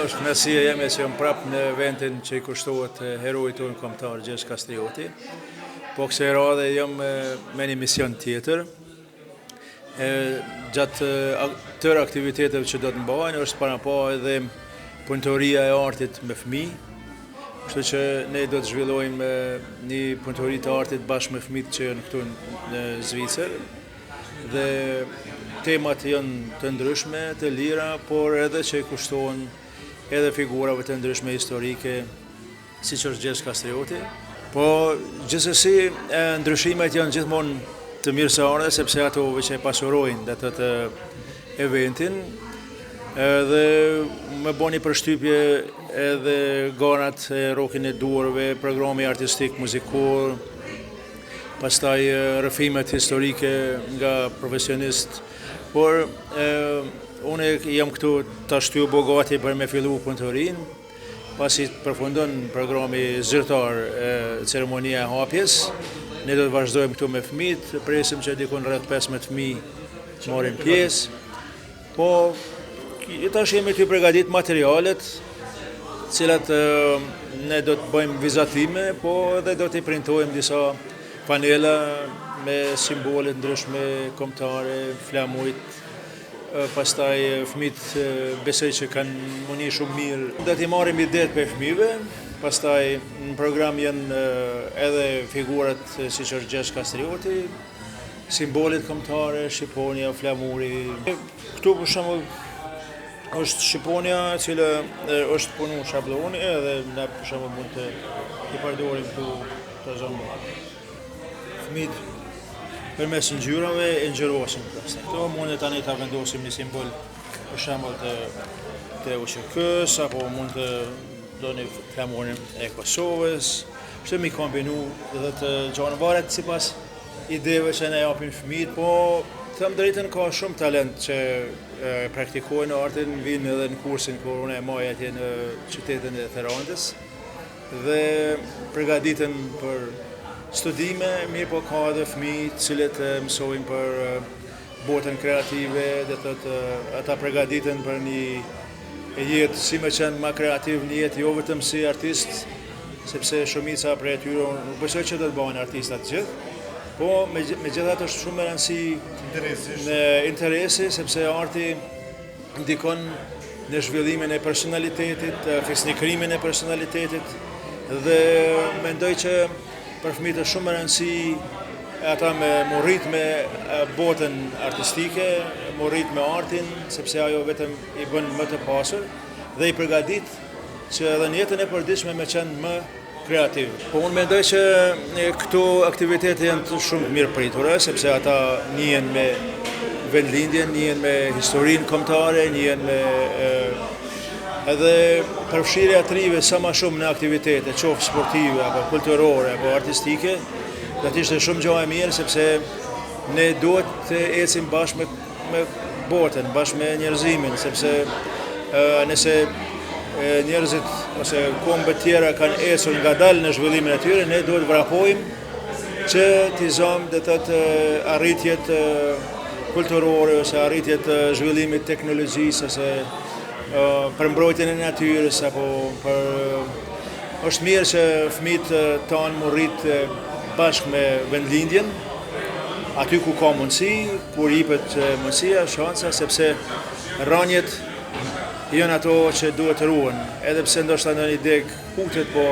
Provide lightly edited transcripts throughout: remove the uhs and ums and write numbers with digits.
Është kënaqësia jeme që jam prapë në vendin që I kushtohet herojit tonë kombëtar Gjergj Kastrioti. Po kësaj radhe jam me një mision tjetër. Gjatë tërë aktiviteteve që do të mbajnë është para pa edhe punëtoria e artit me fëmijë. Kështu që ne do të zhvillojmë një punëtori të artit bashkë me fëmijët që janë këtu në Zvicër. Dhe temat janë të ndryshme, të lira, por edhe që I kushtohen edhe figurave të ndryshme historike, siç është Gjergj Kastrioti. Po gjithsesi ndryshimet janë gjithmonë të mirëseardhë sepse ato që e pasurojnë dhe të eventin dhe më bën përshtypje edhe garat e rokin e duarve, programi artistik muzikor, pastaj rrëfimet historike nga profesionist, por unë jam këtu ta shtyj bogati për me fillu punëtorinë, pasi përfundon programi zyrtar ceremonia e hapjes. Ne do të vazhdojmë këtu me fëmijët, presim që dikon rreth 15 fëmijë marrin pjesë. Po tash jemi të përgatit materialet, cilat ne do të bëjmë vizatime, po edhe do të printojmë disa panela me simbole ndryshme kombëtare, flamujt. Pastaj fëmijët besoj që kanë muni shumë mirë. Do t'i marrim idetë për fëmijëve, pastaj në program janë edhe figurat siç është Gjergj Kastrioti, simbolet kombëtare, shqiponja, flamuri. Këtu për shembull është shqiponja e cila është punu shabloni edhe ne për shembull mund të I përdorim këtu të zonë. Fëmijët përmes ngjyrave e ngjyrosin. Këto mund tani ta vendosim një simbol për shembull të UÇK-s apo mund të doni flamurin e Kosovës. Kështu mi kombinu dhe të gjana varet sipas ideve që ne japim fëmijët, po them drejtën ka shumë talent që praktikojnë artin, vinë edhe në kursin kur unë e maj atje në qytetin e Theranës dhe përgatiten për studime, mirë po ka edhe fëmijë të cilët mësojnë për botën kreative, dhe ata përgatiten për një jetë si me qenë ma kreativ një jetë, jo vetëm si artist, sepse shumica prej atyre nuk besoj që do të bëhen artistat gjithë, po megjithatë është shumë e rëndësi në interesi, sepse arti ndikon në zhvillimin e personalitetit, fisnikrimin e personalitetit, dhe mendoj që për fëmijët është shumë e rëndësi ata me rrit me botën artistike, rrit me artin, sepse ajo vetëm I bën më të pasur dhe I përgatit që edhe në jetën e përditshme me qenë më kreativ. Po unë mendoj që këto aktivitete janë të shumë mirë pritura, sepse ata njihen me vendlindjen, njihen me historinë kombëtare, njihen me edhe përfshirja të rive sa ma shumë në aktivitete, qoftë sportive, apo kulturore, apo artistike, do të ishte shumë gjë e mirë, sepse ne duhet të ecim bashkë me botën, bashkë me njerëzimin, sepse nëse njerëzit ose kombët tjera kanë ecur ngadalë në zhvillimin e tyre, ne duhet vrapojmë që t'i zomë dhe të arritjet kulturore, ose arritjet zhvillimit teknologjisë, ose për mbrojtjen e natyrës, apo është mirë që fëmijët tanë më rrit bashkë me vendlindjen, aty ku ka mundësi, kur jepet mundësia, shansa, sepse rënjet janë ato që duhet të ruhen, edhe pse ndoshta në një deg hutet, po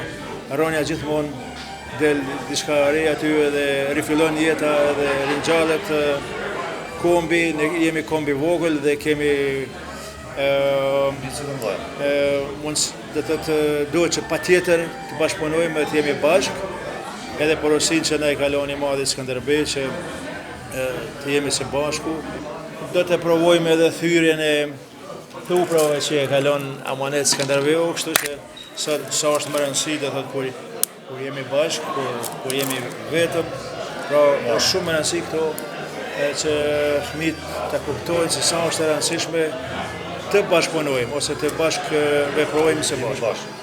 rënja gjithmonë del diçka re aty dhe rifillon jeta dhe ringjallet kombi, ne jemi kombi vogël dhe kemi duhet që patjetër të bashkëpunojmë dhe të jemi bashkë, edhe porosin që ne kaloni madhi Skënderbej që të jemi së bashku. Do të provojmë edhe thyrjen e thuprave që e kalon amanet Skënderbeu, kështu që sa është më rëndësi dhe kur jemi bashkë, kur jemi vetëm, pra është shumë më rëndësi këto që fëmijët të kuptojnë se sa është e rëndësishme të bashkëpunojmë ose të bashkë veprojmë së bashku.